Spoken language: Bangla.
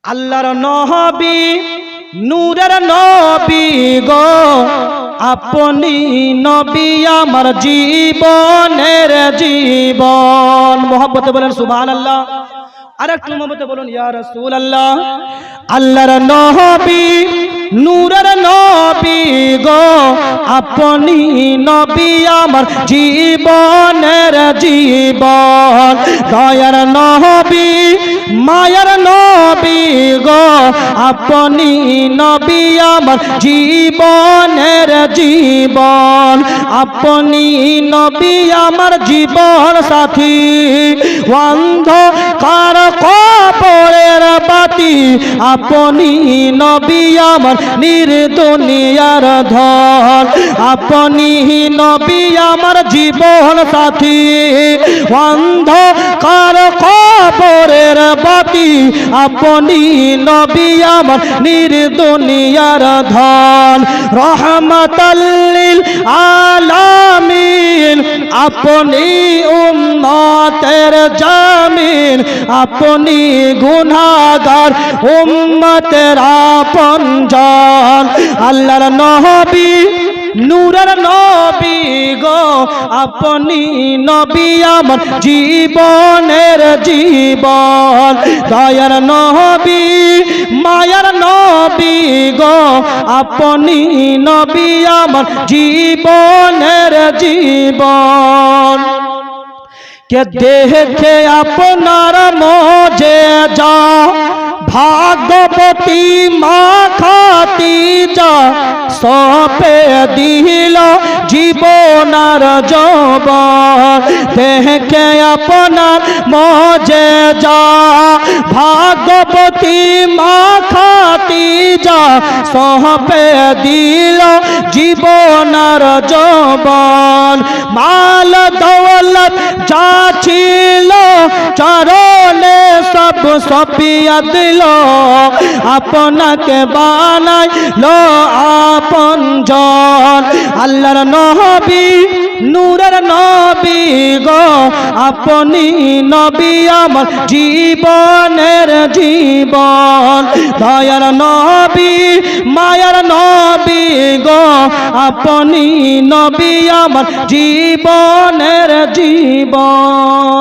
আল্লাহর নবী নূরের নবী গো আপনি নবী আমার জীবনের জীবন। মোহাম্মতে বলেন সুবহানাল্লাহ। আর একটু মোহাম্মতে বলুন ইয়া রাসূলুল্লাহ। আল্লাহর নবী নূরের নবী গো আপনি নবী আমার জীবনের জীবন। দয়ার নবী মায়ার নবী গো আপনি নবী আমার জীবনের জীবন। আপনি নবী আমার জীবন সাথী, অন্ধকার কবরের বাতি। আপনি নবী আমার নির্দুনিয়ার ধন। আপনি নবী আমার জীবন সাথী, অন্ধকার কবরের বাতি। আপনি নবী আমার নির্দুনিয়ার ধন। রহমাতাল লিল আলামিন আপনি উম্মতের জামিন। আপনি গুনাহগার উম্মতের আপনজন। আল্লাহর নবী নূরের নবী গো আপনি নবী আমার জীবনের জীবন। দয়ার নবী মায়ার নবী গো আপনি নবী আমার জীবনের জীবন। কে দেখে আপনার মুজিজা ভাগবতী মা খাদিজা সপে দিল জীবনার যৌবন। দেখে আপনার মুজিজা ভাগবতী মা খাদিজা সপে দিল জীবনার যৌবন। মাল দৌলত যা ছিল চরণে সব সপিয়া দিল। আপনাকে বানাইলো আপনজন। আল্লাহর নবী নূরের নবী গো আপনি নবী আমার জীবনের জীবন। দয়ার নবী মায়ার নবী গো আপনি নবী আমার জীবনের জীবন।